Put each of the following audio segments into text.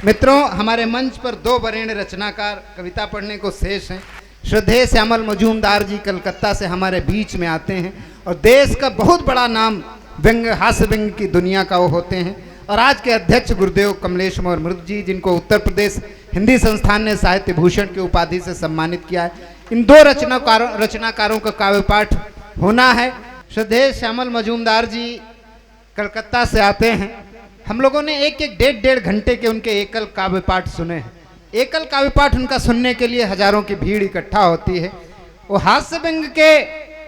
मित्रों, हमारे मंच पर दो वरेण्य रचनाकार कविता पढ़ने को शेष हैं। श्रद्धेय श्यामल मजूमदार जी कलकत्ता से हमारे बीच में आते हैं और देश का बहुत बड़ा नाम व्यंग हास्य व्यंग की दुनिया का वो होते हैं। और आज के अध्यक्ष गुरुदेव कमलेश मोहन मृत जी, जिनको उत्तर प्रदेश हिंदी संस्थान ने साहित्य भूषण की उपाधि से सम्मानित किया है। इन दो रचनाकारों का काव्य पाठ होना है। श्रद्धेय श्यामल मजूमदार जी कलकत्ता से आते हैं। हम लोगों ने एक डेढ़ घंटे के उनके एकल काव्य पाठ सुने हैं। एकल काव्य पाठ उनका सुनने के लिए हजारों की भीड़ इकट्ठा होती है। वो हास्य व्यंग के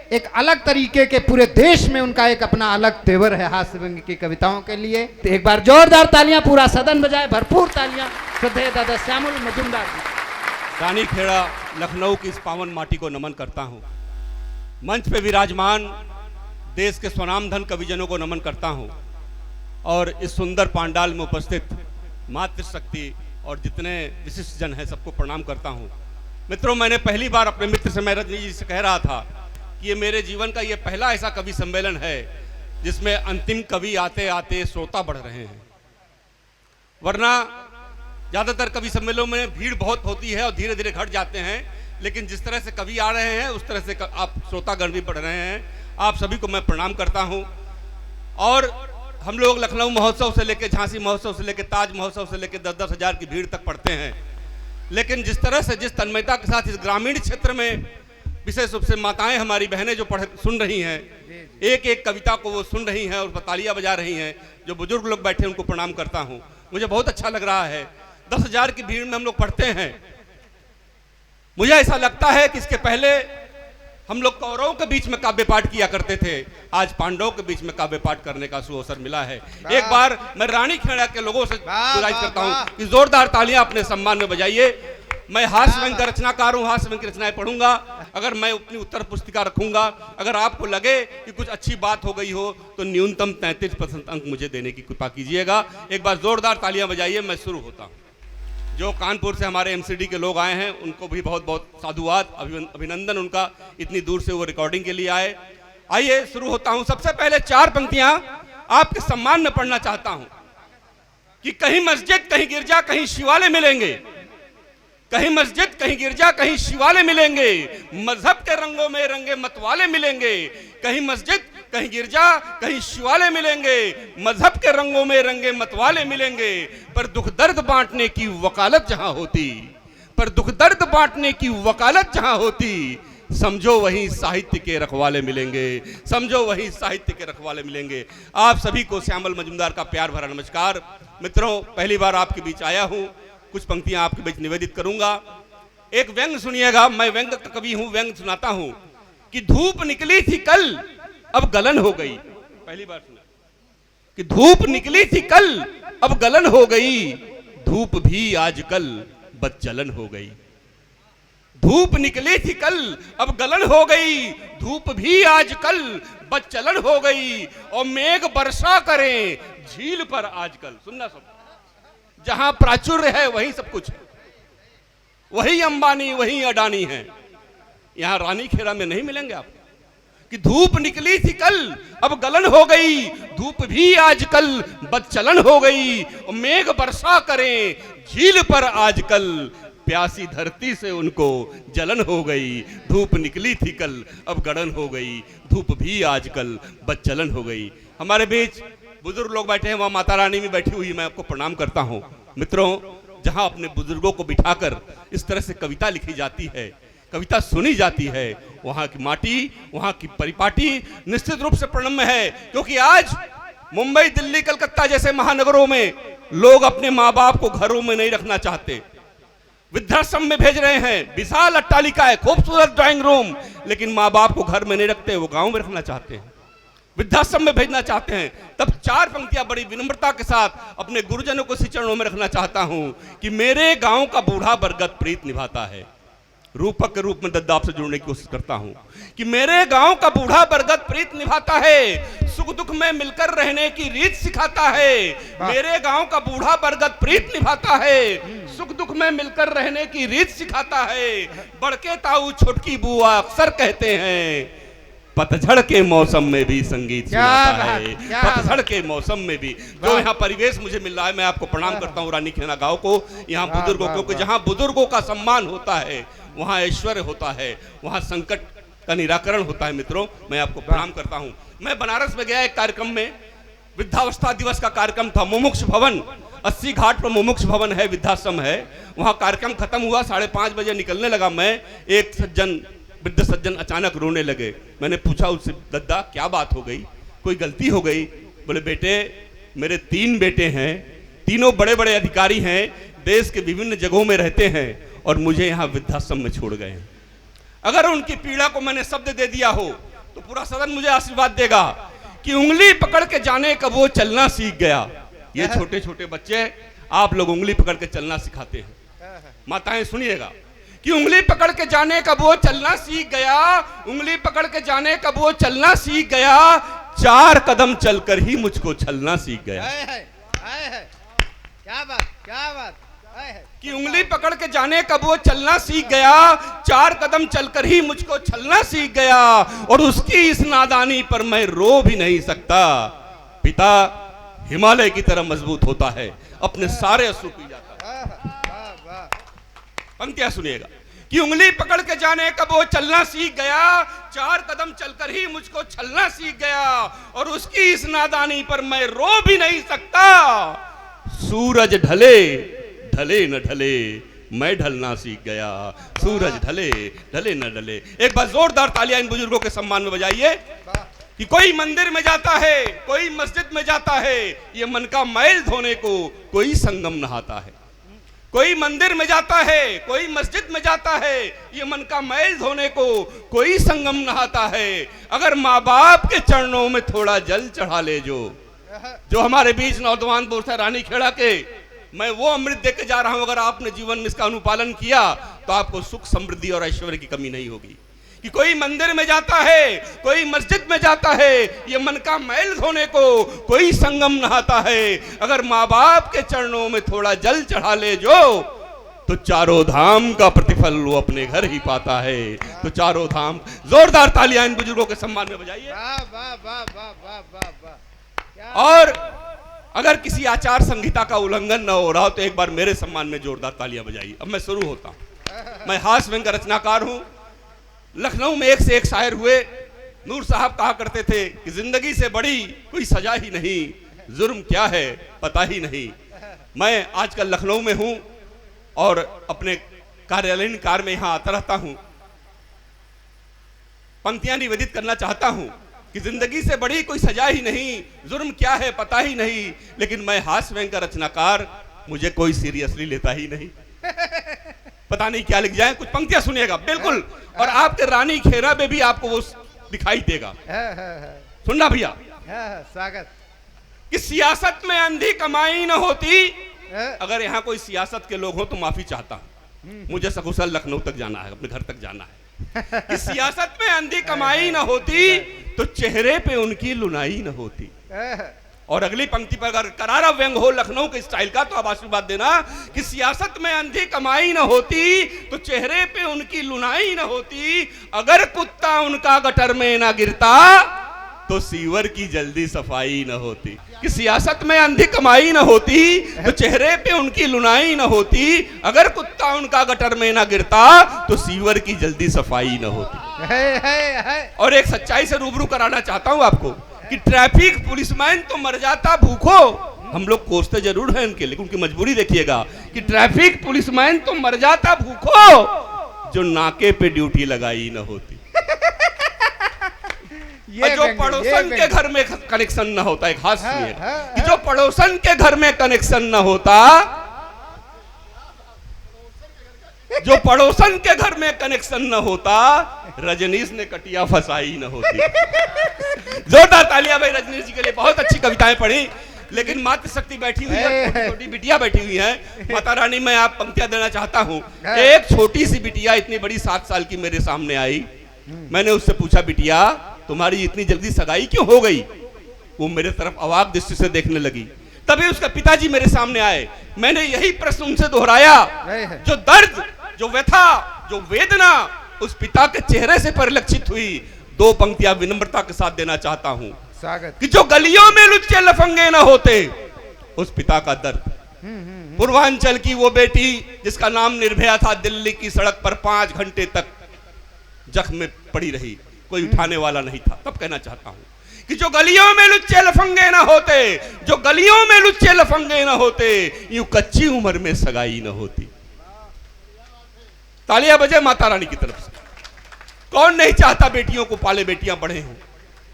एक अलग तरीके के, पूरे देश में उनका एक अपना अलग तेवर है हास्य व्यंग की कविताओं के लिए। तो एक बार जोरदार तालियां, पूरा सदन बजाए, भरपूर तालियां श्रद्धेय दादा श्यामल मजूमदार जी। रानीखेड़ा लखनऊ की इस पावन माटी को नमन करता हूँ। मंच पे विराजमान देश के स्वनामधन कविजनों को नमन करता हूँ और इस सुंदर पांडाल में उपस्थित मातृशक्ति और जितने विशिष्ट जन हैं सबको प्रणाम करता हूँ। मित्रों, मैंने पहली बार अपने मित्र से, मैं रजनी जी से कह रहा था कि ये मेरे जीवन का ये पहला ऐसा कवि सम्मेलन है जिसमें अंतिम कवि आते आते श्रोता बढ़ रहे हैं। वरना ज़्यादातर कवि सम्मेलनों में भीड़ बहुत होती है और धीरे धीरे घट जाते हैं, लेकिन जिस तरह से कवि आ रहे हैं उस तरह से आप श्रोतागण भी बढ़ रहे हैं। आप सभी को मैं प्रणाम करता हूँ। और हम लोग लखनऊ महोत्सव से लेकर, झांसी महोत्सव से लेकर, ताज महोत्सव से लेकर 10-10 हज़ार की भीड़ तक पढ़ते हैं, लेकिन जिस तरह से, जिस तन्मयता के साथ इस ग्रामीण क्षेत्र में विशेष रूप से माताएं हमारी बहनें जो सुन रही हैं, एक एक कविता को वो सुन रही हैं और तालियां बजा रही हैं, जो बुजुर्ग लोग बैठे हैं उनको प्रणाम करता हूँ। मुझे बहुत अच्छा लग रहा है। 10,000 की भीड़ में हम लोग पढ़ते हैं। मुझे ऐसा लगता है कि इसके पहले हम लोग कौरवों के बीच में काव्य पाठ किया करते थे, आज पांडवों के बीच में काव्य पाठ करने का सुअवसर मिला है। एक बार मैं रानीखेड़ा के लोगों से गुजारिश करता हूँ कि जोरदार तालियां अपने सम्मान में बजाइए। मैं हास्य व्यंग का रचनाकार हूँ, हास्य व्यंग की रचनाएं पढ़ूंगा। अगर मैं अपनी उत्तर पुस्तिका रखूंगा, अगर आपको लगे कि कुछ अच्छी बात हो गई हो तो न्यूनतम 33% अंक मुझे देने की कृपा कीजिएगा। एक बार जोरदार तालियां बजाइए। मैं शुरू होता हूँ। जो कानपुर से हमारे एमसीडी के लोग आए हैं उनको भी बहुत बहुत साधुवाद, अभिनंदन उनका, इतनी दूर से वो रिकॉर्डिंग के लिए आए। आइए शुरू होता हूं। सबसे पहले 4 पंक्तियां आपके सम्मान में पढ़ना चाहता हूं कि कहीं मस्जिद कहीं गिरजा कहीं शिवालय मिलेंगे, कहीं मस्जिद कहीं गिरजा कहीं शिवालय मिलेंगे, मजहब के रंगों में रंगे मतवाले मिलेंगे। कहीं मस्जिद कहीं गिरजा कहीं शिवालय मिलेंगे, मजहब के रंगों में रंगे मतवाले मिलेंगे। पर दुख दर्द बांटने की वकालत जहां होती, पर दुख दर्द बांटने की वकालत जहां होती, समझो वहीं साहित्य के रखवाले मिलेंगे, समझो वहीं साहित्य के रखवाले मिलेंगे। आप सभी को श्यामल मजूमदार का प्यार भरा नमस्कार। मित्रों, पहली बार आपके बीच आया हूं, कुछ पंक्तियां आपके बीच निवेदित करूंगा। एक व्यंग सुनिएगा। मैं व्यंग का कवि हूं, व्यंग सुनाता हूं कि धूप निकली थी कल अब गलन हो गई। पहली बार सुना कि धूप निकली थी कल अब गलन हो गई, धूप भी आजकल बदचलन हो गई। धूप निकली थी कल अब गलन हो गई, धूप भी आजकल बदचलन हो गई। और मेघ वर्षा करें झील पर आजकल। सुनना सब, जहां प्राचुर्य है वहीं सब कुछ है, वही अंबानी वही अडानी है। यहां रानीखेड़ा में नहीं मिलेंगे आप। कि धूप निकली थी कल अब गलन हो गई, धूप भी आजकल बदचलन हो गई। और मेघ वर्षा करें झील पर आजकल, प्यासी धरती से उनको जलन हो गई। धूप निकली थी कल अब गलन हो गई, धूप भी आजकल बदचलन हो गई। हमारे बीच बुजुर्ग लोग बैठे हैं, वहां माता रानी भी बैठी हुई, मैं आपको प्रणाम करता हूं। मित्रों, जहां अपने बुजुर्गों को बिठाकर इस तरह से कविता लिखी जाती है, कविता सुनी जाती है, वहां की माटी, वहां की परिपाटी निश्चित रूप से प्रणम्य है। क्योंकि आज मुंबई, दिल्ली, कलकत्ता जैसे महानगरों में लोग अपने माँ बाप को घरों में नहीं रखना चाहते, वृद्धाश्रम में भेज रहे हैं। विशाल अट्टालिका है, खूबसूरत ड्राइंग रूम, लेकिन माँ बाप को घर में नहीं रखते, वो गाँव में रखना चाहते हैं, वृद्धाश्रम में भेजना चाहते हैं। तब 4 पंक्तियां बड़ी विनम्रता के साथ अपने गुरुजनों को इसी चरणों में रखना चाहता हूं कि मेरे गांव का बूढ़ा बरगद प्रीत निभाता है। रूपक के रूप में दद्दाप से जुड़ने की कोशिश करता हूं कि मेरे गांव का बूढ़ा बरगद प्रीत निभाता है, सुख दुख में मिलकर रहने की रीत सिखाता है। मेरे गांव का बूढ़ा बरगद प्रीत निभाता है, सुख दुख में मिलकर रहने की रीत सिखाता है। बड़के ताऊ छोटकी बुआ अक्सर कहते हैं पतझड़ के मौसम में भी संगीत सुनाता है, क्या पतझड़ के मौसम में भी। जो यहाँ परिवेश मुझे मिल रहा है, मैं आपको प्रणाम करता हूँ रानीखेड़ा गांव को, यहाँ बुजुर्गों को, जहाँ बुजुर्गों का सम्मान होता है वहाँ ऐश्वर्य होता है, वहाँ संकट का निराकरण होता है। मित्रों, मैं आपको प्रणाम करता हूँ। मैं बनारस में गया एक कार्यक्रम में, वृद्धावस्था दिवस का कार्यक्रम था। मुमुक्ष भवन 80 घाट पर मुमुक्ष भवन है, वृद्धाश्रम है। वहाँ कार्यक्रम खत्म हुआ, 5:30 बजे निकलने लगा मैं। एक वृद्ध सज्जन अचानक रोने लगे। मैंने पूछा उससे, दद्दा क्या बात हो गई, कोई गलती हो गई? बोले, बेटे मेरे 3 बेटे हैं, तीनों बड़े बड़े अधिकारी हैं, देश के विभिन्न जगहों में रहते हैं और मुझे यहाँ वृद्धाश्रम में छोड़ गए। अगर उनकी पीड़ा को मैंने शब्द दे दिया हो तो पूरा सदन मुझे आशीर्वाद देगा कि उंगली पकड़ के जाने कब वो चलना सीख गया। ये छोटे छोटे बच्चे आप लोग उंगली पकड़ के चलना सिखाते हैं। माताएं सुनिएगा कि उंगली पकड़ के जाने कब वो चलना सीख गया, उंगली पकड़ के जाने कब वो चलना सीख गया, 4 कदम चलकर ही मुझको चलना सीख गया। क्या बात, क्या बात कि उंगली पकड़ के जाने कब वो चलना सीख गया, 4 कदम चलकर ही मुझको चलना सीख गया, और उसकी इस नादानी पर मैं रो भी नहीं सकता। पिता हिमालय की तरह मजबूत होता है, अपने सारे अश्रु पी जाता है। पंक्तियां सुनिएगा कि उंगली पकड़ के जाने कब वो चलना सीख गया, 4 कदम चलकर ही मुझको चलना सीख गया, और उसकी इस नादानी पर मैं रो भी नहीं सकता। सूरज ढले ढले न ढले, मैं ढलना सीख गया, सूरज ढले ढले न ढले। एक बार जोरदार तालियां इन बुजुर्गों के सम्मान में बजाइए। कि कोई मंदिर में जाता है, कोई मस्जिद में जाता है, ये मन का मैल धोने को कोई संगम नहाता है। कोई मंदिर में जाता है, कोई मस्जिद में जाता है, ये मन का मैल धोने को कोई संगम नहाता है। अगर माँ बाप के चरणों में थोड़ा जल चढ़ा ले, जो हमारे बीच नौजवान दोस्त है रानीखेड़ा के, मैं वो अमृत देके जा रहा हूं। अगर आपने जीवन में इसका अनुपालन किया तो आपको सुख, समृद्धि और ऐश्वर्य की कमी नहीं होगी। कि कोई मंदिर में जाता है, कोई मस्जिद में जाता है, ये मन का मैल धोने को कोई संगम नहाता है। अगर माँ बाप के चरणों में थोड़ा जल चढ़ा ले तो 4 धाम का प्रतिफल वो अपने घर ही पाता है। तो 4 धाम। जोरदार तालियां इन बुजुर्गों के सम्मान में बजाइए। और अगर किसी आचार संहिता का उल्लंघन न हो रहा हो तो एक बार मेरे सम्मान में जोरदार तालियां बजाइए। अब मैं शुरू होता हूं। मैं हास्य व्यंग्य रचनाकार हूं। लखनऊ में एक से एक शायर हुए। नूर साहब कहा करते थे कि जिंदगी से बड़ी कोई सजा ही नहीं, जुर्म क्या है पता ही नहीं। मैं आजकल लखनऊ में हूं और अपने कार्यालयीन कार में यहां आता रहता हूं। पंक्तियां निवेदित करना चाहता हूं कि जिंदगी से बड़ी कोई सजा ही नहीं, जुर्म क्या है पता ही नहीं, लेकिन मैं हास्य व्यंग्य रचनाकार, मुझे कोई सीरियसली लेता ही नहीं। पता नहीं क्या लिख जाए। कुछ पंक्तियां सुनिएगा बिल्कुल, और आपके रानीखेड़ा में भी आपको वो दिखाई देगा। सुनना भैया। स्वागत। कि सियासत में अंधी कमाई न होती। अगर यहाँ कोई सियासत के लोग हो तो माफी चाहता हूं, मुझे सकुशल लखनऊ तक जाना है, अपने घर तक जाना है। कि सियासत में अंधी कमाई न होती तो चेहरे पे उनकी लुनाई न होती। और अगली पंक्ति पर अगर करारा व्यंग हो लखनऊ के स्टाइल का तो आप आशीर्वाद देना कि सियासत में अंधी कमाई न होती तो चेहरे पे उनकी लुनाई न होती। अगर कुत्ता उनका गटर में न गिरता तो सीवर की जल्दी सफाई न होती। कि सियासत में अंधी कमाई न होती तो चेहरे पे उनकी लुनाई न होती। अगर कुत्ता उनका गटर में न गिरता तो सीवर की जल्दी सफाई न होती। और एक सच्चाई से रूबरू कराना चाहता हूं आपको कि ट्रैफिक पुलिसमैन तो मर जाता भूखो। हम लोग कोसते जरूर हैं उनके, लेकिन उनकी मजबूरी देखिएगा कि ट्रैफिक पुलिसमैन तो मर जाता भूखो जो नाके पे ड्यूटी लगाई न होती। जो पड़ोसन के घर में कनेक्शन न होता, एक हाथ सुनिए, कि जो पड़ोसन के घर में कनेक्शन न होता, जो पड़ोसन के घर में कनेक्शन न होता, रजनीश ने कटिया फसाई न होती। जोरदार तालियां भाई रजनीश जी के लिए। बहुत अच्छी कविताएं पढ़ी, लेकिन मातृ शक्ति बैठी हुई है, छोटी छोटी बिटिया बैठी हुई है। माता रानी मैं आप पंक्तियां देना चाहता हूं। एक छोटी सी बिटिया इतनी बड़ी 7 साल की मेरे सामने आई। मैंने उससे पूछा, बिटिया तुम्हारी इतनी जल्दी सगाई क्यों हो गई? वो मेरे तरफ अवाक दृष्टि से देखने लगी। तभी उसका पिताजी मेरे सामने आए। मैंने यही प्रश्न उनसे दोहराया। जो दर्द, जो व्यथा, जो वेदना उस पिता के चेहरे से परिलक्षित हुई, दो पंक्तियां विनम्रता के साथ देना चाहता हूं स्वागत। कि जो गलियों में लुच्चे लफंगे न होते, उस पिता का दर्द। पूर्वांचल की वो बेटी जिसका नाम निर्भया था, दिल्ली की सड़क पर 5 घंटे तक जख्म में पड़ी रही, कोई उठाने वाला नहीं था। तब कहना चाहता हूं कि जो गलियों में लुच्चे लफंगे न होते, जो गलियों में लुच्चे लफंगे न होते, यूं कच्ची उम्र में सगाई न होती। तालियां बजे माता रानी की तरफ से। कौन नहीं चाहता बेटियों को पाले, बेटियां बढ़े हों।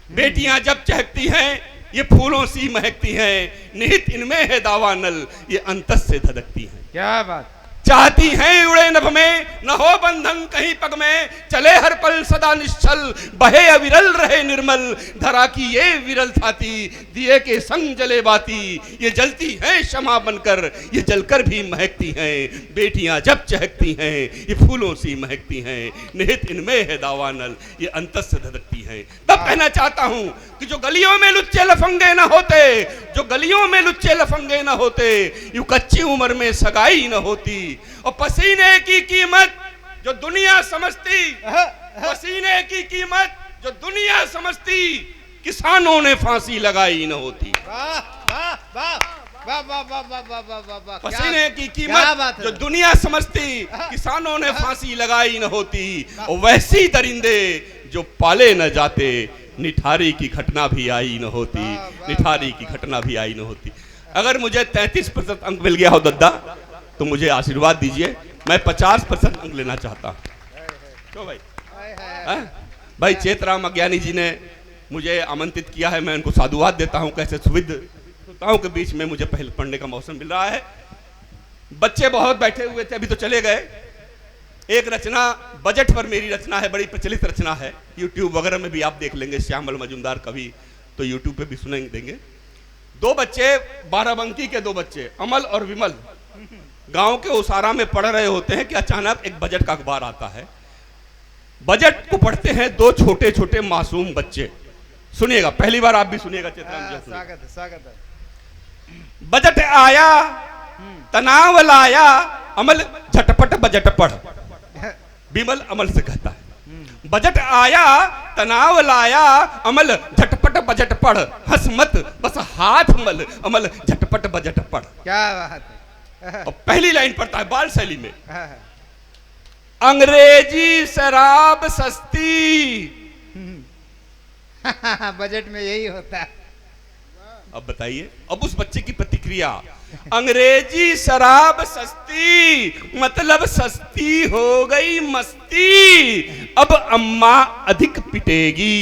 बेटियां जब चहकती हैं ये फूलों सी महकती हैं, निहित इनमें है दावा नल, ये अंतस से धधकती हैं। क्या बात। चाहती हैं उड़े नभ में, न हो बंधन कहीं पग में, चले हर पल सदा निश्चल, बहे अविरल रहे निर्मल, धरा की ये विरल थाती, दिए के संग जले बाती, ये जलती हैं शमा बनकर, ये जलकर भी महकती हैं। बेटियां जब चहकती हैं ये फूलों सी महकती हैं, निहित इनमें है दावा नल, ये अंतस से धधकती हैं। तब कहना चाहता हूं कि जो गलियों में लुच्चे लफंगे न होते, जो गलियों में लुच्चे लफंगे न होते, यूं कच्ची उम्र में सगाई न होती। और पसीने की कीमत जो दुनिया समझती, पसीने की कीमत जो दुनिया समझती, किसानों ने फांसी लगाई न होती। वाह वाह वाह वाह वाह वाह वाह वाह वाह वाह वाह। पसीने की कीमत जो दुनिया समझती, किसानों ने फांसी लगाई न होती। और वैसी दरिंदे जो पाले न जाते, निठारी की घटना भी आई न होती, निठारी की घटना भी आई न होती। अगर मुझे 33% अंक मिल गया हो दद्दा, तो मुझे आशीर्वाद दीजिए। मैं 50% अंक लेना चाहता हूं। क्यों भाई? भाई चेतराम अज्ञानी जी ने मुझे आमंत्रित किया है, मैं उनको साधुवाद देता हूं। कैसे सुविध श्रोताओं के बीच में मुझे पहले पढ़ने का मौसम मिल रहा है। बच्चे बहुत बैठे हुए थे, अभी तो चले गए। एक रचना बजट पर मेरी रचना है, बड़ी प्रचलित रचना है, यूट्यूब वगैरह में भी आप देख लेंगे, श्यामल मजूमदार कवि, तो यूट्यूब पे भी सुनेंगे देंगे। 2 बच्चे, बाराबंकी के 2 बच्चे, अमल और विमल, गांव के उसारा में पढ़ रहे होते हैं कि अचानक एक बजट का अखबार आता है। बजट को पढ़ते हैं 2 छोटे छोटे मासूम बच्चे। सुनिएगा, पहली बार आप भी सुनिएगा। स्वागत है, स्वागत है। बजट आया तनाव लाया, अमल झटपट बजट पढ़। विमल अमल से कहता है, बजट आया तनाव लाया, अमल झटपट बजट पढ़, हंस मत बस हाथ मल, अमल झटपट बजट पढ़। क्या बात है। और पहली लाइन पढ़ता है बाल शैली में, अंग्रेजी शराब सस्ती। बजट में यही होता है। अब बताइए, अब उस बच्चे की प्रतिक्रिया, अंग्रेजी शराब सस्ती, मतलब सस्ती हो गई मस्ती, अब अम्मा अधिक पिटेगी,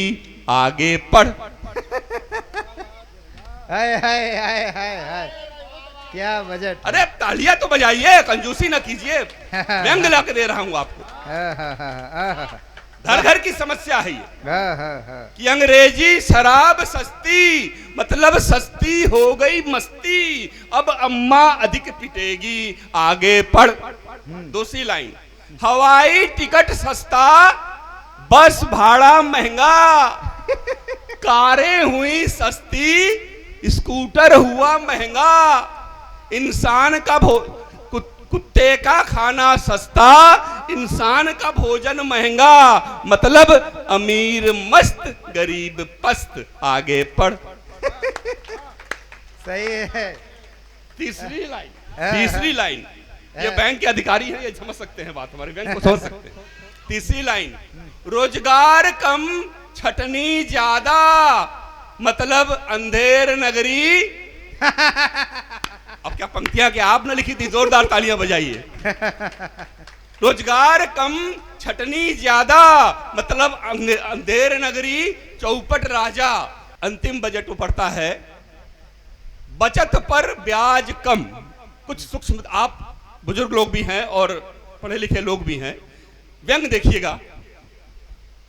आगे पढ़। हाय हाय हाय हाय हाय, क्या बजट। अरे तालियां तो बजाइए, कंजूसी ना कीजिए, व्यंग ला के दे रहा हूं आपको। घर घर की समस्या है ये कि अंग्रेजी शराब सस्ती, मतलब सस्ती हो गई मस्ती, अब अम्मा अधिक पिटेगी, आगे पढ़। दूसरी लाइन, हवाई टिकट सस्ता, बस भाड़ा महंगा, कारें हुई सस्ती, स्कूटर हुआ महंगा, इंसान का कुत्ते का खाना सस्ता, इंसान का भोजन महंगा, मतलब अमीर मस्त गरीब पस्त, आगे पढ़। सही है। तीसरी लाइन, ये बैंक के अधिकारी हैं, ये समझ सकते हैं बात, हमारे बैंक को समझ सकते हैं। तीसरी लाइन, रोजगार कम छटनी ज्यादा, मतलब अंधेर नगरी। अब क्या पंक्तियां क्या आपने लिखी थी? जोरदार तालियां बजाइए। रोजगार कम छटनी ज्यादा, मतलब अंधेर नगरी चौपट राजा। अंतिम बजट वो पड़ता है, बचत पर ब्याज कम। कुछ सूक्ष्म, आप बुजुर्ग लोग भी हैं और पढ़े लिखे लोग भी हैं, व्यंग देखिएगा।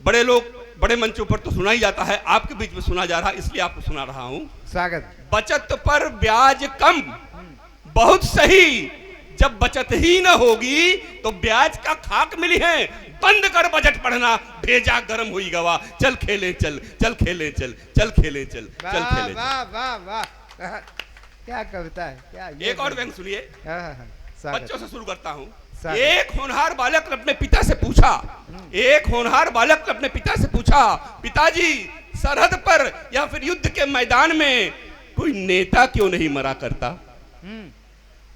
बड़े लोग बड़े मंचों पर तो सुना ही जाता है, आपके बीच में सुना जा रहा है, इसलिए आपको सुना रहा हूं। स्वागत। बचत पर ब्याज कम, बहुत सही। जब बचत ही न होगी तो ब्याज का खाक मिली है। बंद कर बजट पढ़ना, भेजा गरम हुई गवा, चल खेले चल, चल खेले चल, चल खेले चल, चल खेले। वाह वाह वाह, क्या कविता है, क्या। एक और व्यंग सुनिए, बच्चों से शुरू करता हूं। स्वागत। एक होनहार बालक ने अपने पिता से पूछा, एक होनहार बालक ने अपने पिता से पूछा, पिताजी सरहद पर या फिर युद्ध के मैदान में कोई नेता क्यों नहीं मरा करता?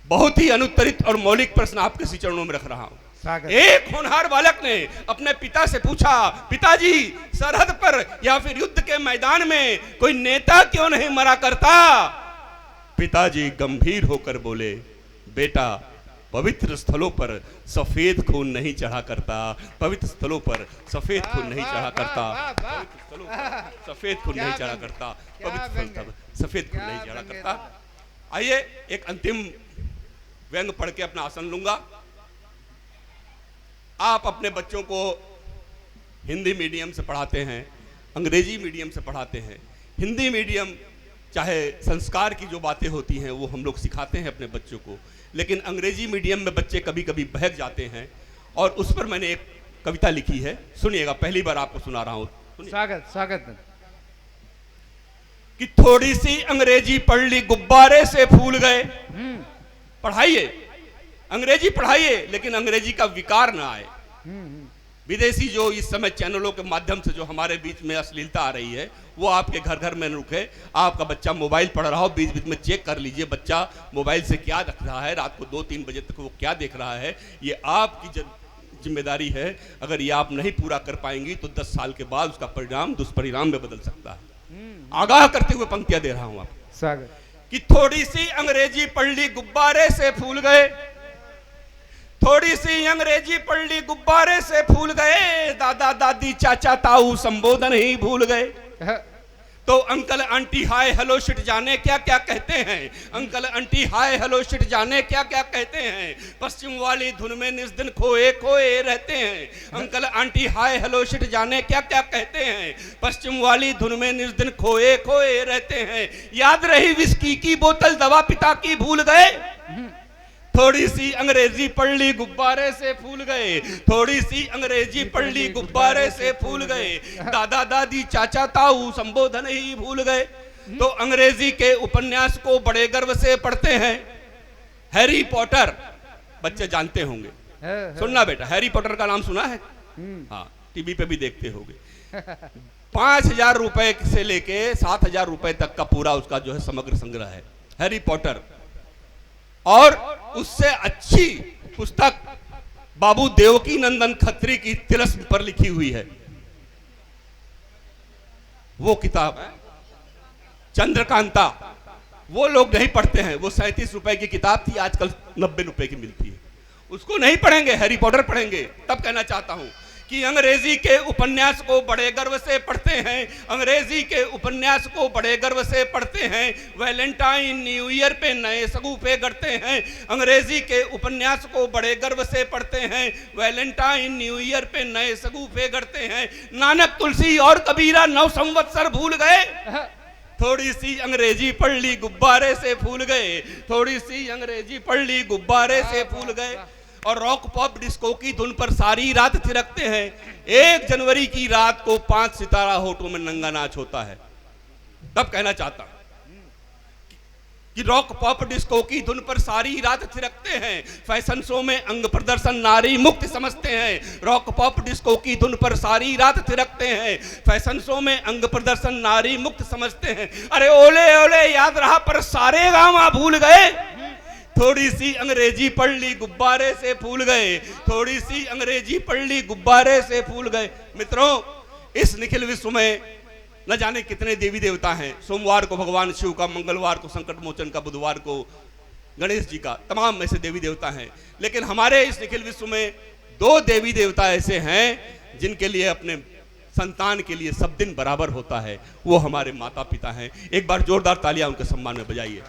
बहुत ही अनुत्तरित और मौलिक प्रश्न आपके श्री चरणों में रख रहा हूं। एक होनहार बालक ने अपने पिता से पूछा, पिताजी सरहद पर या फिर युद्ध के मैदान में कोई नेता क्यों नहीं मरा करता? पिताजी गंभीर होकर बोले, बेटा पवित्र स्थलों पर सफेद खून नहीं चढ़ा करता, पवित्र स्थलों पर सफेद खून नहीं चढ़ा करता, पवित्र स्थलों पर सफेद खून नहीं चढ़ा करता, पवित्र स्थल सफेद खून नहीं चढ़ा करता। आइए एक अंतिम व्यंग पढ़ के अपना आसन लूंगा। आप अपने बच्चों को हिंदी मीडियम से पढ़ाते हैं, अंग्रेजी मीडियम से पढ़ाते हैं। हिंदी मीडियम चाहे संस्कार की जो बातें होती हैं वो हम लोग सिखाते हैं अपने बच्चों को, लेकिन अंग्रेजी मीडियम में बच्चे कभी कभी बहक जाते हैं और उस पर मैंने एक कविता लिखी है, सुनिएगा, पहली बार आपको सुना रहा हूं। स्वागत स्वागत। कि थोड़ी सी अंग्रेजी पढ़ ली गुब्बारे से फूल गए। पढ़ाइए, अंग्रेजी पढ़ाइए, लेकिन अंग्रेजी का विकार ना आए। विदेशी जो इस समय चैनलों के माध्यम से जो हमारे बीच में अश्लीलता आ रही है वो आपके घर घर में न रुके। आपका बच्चा मोबाइल पढ़ रहा हो, बीच बीच में चेक कर लीजिए बच्चा मोबाइल से क्या देख रहा है, रात को 2-3 बजे तक वो क्या देख रहा है। ये आपकी जिम्मेदारी है। अगर ये आप नहीं पूरा कर पाएंगी तो 10 साल के बाद उसका परिणाम दुष्परिणाम में बदल सकता है। आगाह करते हुए पंक्तियां दे रहा हूं आपको। स्वागत। कि थोड़ी सी अंग्रेजी पढ़ ली गुब्बारे से फूल गए, थोड़ी सी अंग्रेजी पढ़ ली गुब्बारे से फूल गए, दादा दादी चाचा ताऊ संबोधन ही भूल गए। तो uncle aunty hi hello shit जाने क्या क्या कहते हैं, uncle aunty hi hello shit जाने क्या क्या कहते हैं, पश्चिम वाली धुन में निस दिन खोए खोए रहते हैं। Uncle aunty hi hello shit जाने क्या क्या कहते हैं, पश्चिम वाली धुन में निस दिन खोए खोए रहते हैं। याद रही विस्की की बोतल, दवा पिता की भूल गए। थोड़ी सी अंग्रेजी पढ़ ली गुब्बारे से फूल गए, थोड़ी सी अंग्रेजी पढ़ ली गुब्बारे से फूल गए, दादा दादी चाचा ताऊ संबोधन ही भूल गए। तो अंग्रेजी के उपन्यास को बड़े गर्व से पढ़ते हैं। हैरी पॉटर बच्चे जानते होंगे, सुनना बेटा, हैरी पॉटर का नाम सुना है? हाँ, टीवी पे भी देखते होंगे। 5,000 रुपए से लेके 7,000 रुपए तक का पूरा उसका जो है समग्र संग्रह है हैरी पॉटर। और उससे अच्छी पुस्तक बाबू देवकी नंदन खत्री की तिलस्म पर लिखी हुई है, वो किताब है चंद्रकांता। वो लोग नहीं पढ़ते हैं, वो 37 रुपए की किताब थी, आजकल 90 रुपए की मिलती है। उसको नहीं पढ़ेंगे, हैरी पॉटर पढ़ेंगे। तब कहना चाहता हूं कि अंग्रेजी के उपन्यास को बड़े गर्व से पढ़ते हैं, अंग्रेजी के उपन्यास को बड़े गर्व से पढ़ते हैं। वैलेंटाइन न्यू ईयर पे नए सगुफे गढ़ते हैं, अंग्रेजी के उपन्यास को बड़े गर्व से पढ़ते हैं। वैलेंटाइन न्यू ईयर पे नए सगुफे गढ़ते हैं। नानक तुलसी और कबीरा 9 संवत्सर भूल गए। थोड़ी सी अंग्रेजी पढ़ ली गुब्बारे से फूल गए, थोड़ी सी अंग्रेजी पढ़ ली गुब्बारे से फूल गए। और रॉक पॉप डिस्को की धुन पर सारी रात थिरकते हैं। 1 जनवरी की रात को 5 सितारा होटलों में नंगा नाच होता है। तब कहना चाहता हूं कि रॉक पॉप डिस्को की धुन पर सारी रात थिरकते हैं। फैशन शो में अंग प्रदर्शन नारी मुक्त समझते हैं। रॉक पॉप डिस्को की धुन पर सारी रात थिरकते हैं। फैशन शो में अंग प्रदर्शन नारी मुक्त समझते हैं। अरे ओले ओले याद रहा पर सारे गामा भूल गए। थोड़ी सी अंग्रेजी पढ़ ली गुब्बारे से फूल गए, थोड़ी सी अंग्रेजी पढ़ ली गुब्बारे से फूल गए। मित्रों, इस निखिल विश्व में न जाने कितने देवी देवता हैं। सोमवार को भगवान शिव का, मंगलवार को संकट मोचन का, बुधवार को गणेश जी का, तमाम ऐसे देवी देवता हैं। लेकिन हमारे इस निखिल विश्व में 2 देवी देवता ऐसे हैं जिनके लिए अपने संतान के लिए सब दिन बराबर होता है। वो हमारे माता पिता हैं। एक बार जोरदार तालियां उनके सम्मान में बजाइए।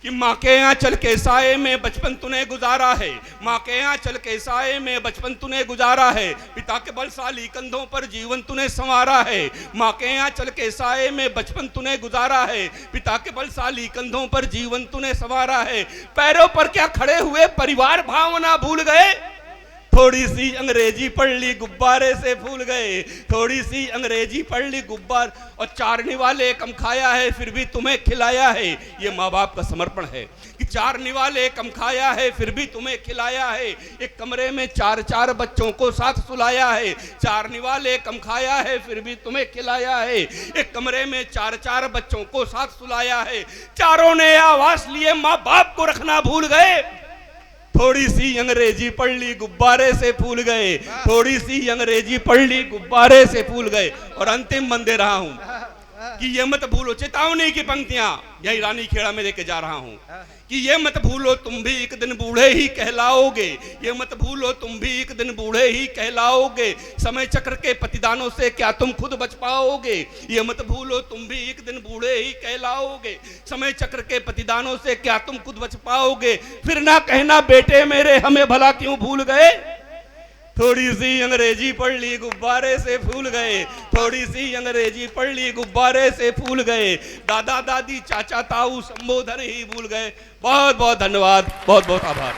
कि माँ के यहाँ चल के साए में बचपन तूने गुजारा है, माँ के यहाँ चल के साए में बचपन तूने गुजारा है, पिता के बलशाली कंधों पर जीवन तूने संवारा है। माँ के यहाँ चल के साए में बचपन तूने गुजारा है, पिता के बलशाली कंधों पर जीवन तूने संवारा है। पैरों पर क्या खड़े हुए परिवार भावना भूल गए। थोड़ी सी अंग्रेजी पढ़ ली गुब्बारे से फूल गए, थोड़ी सी अंग्रेजी पढ़ ली गुब्बार, और चारने वाले कम खाया है फिर भी तुम्हें खिलाया है। ये माँ बाप का समर्पण है कि चारने वाले कम खाया है फिर भी तुम्हें खिलाया है। एक कमरे में चार चार बच्चों को साथ सुलाया है, चारने वाले कम खाया है फिर भी तुम्हें खिलाया है। एक कमरे में चार चार बच्चों को साथ सुलाया है, चारों ने आवाज लिए माँ बाप को रखना भूल गए। थोड़ी सी अंग्रेजी पढ़ ली गुब्बारे से फूल गए, थोड़ी सी अंग्रेजी पढ़ ली गुब्बारे से फूल गए। और अंतिम मन दे रहा हूं कि ये मत भूलो, चेतावनी की पंक्तियां यही रानी खेड़ा में लेके जा रहा हूं कि ये मत भूलो तुम भी एक दिन बूढ़े ही कहलाओगे, ये मत भूलो तुम भी एक दिन बूढ़े ही कहलाओगे। समय चक्र के प्रतिदानों से क्या तुम खुद बच पाओगे, ये मत भूलो तुम भी एक दिन बूढ़े ही कहलाओगे। समय चक्र के प्रतिदानों से क्या तुम खुद बच पाओगे, फिर ना कहना बेटे मेरे हमें भला क्यों भूल गए। थोड़ी सी अंग्रेजी पढ़ ली गुब्बारे से फूल गए, थोड़ी सी अंग्रेजी पढ़ ली गुब्बारे से फूल गए। दादा दादी चाचा ताऊ संबोधन ही भूल गए। बहुत बहुत धन्यवाद, बहुत बहुत आभार।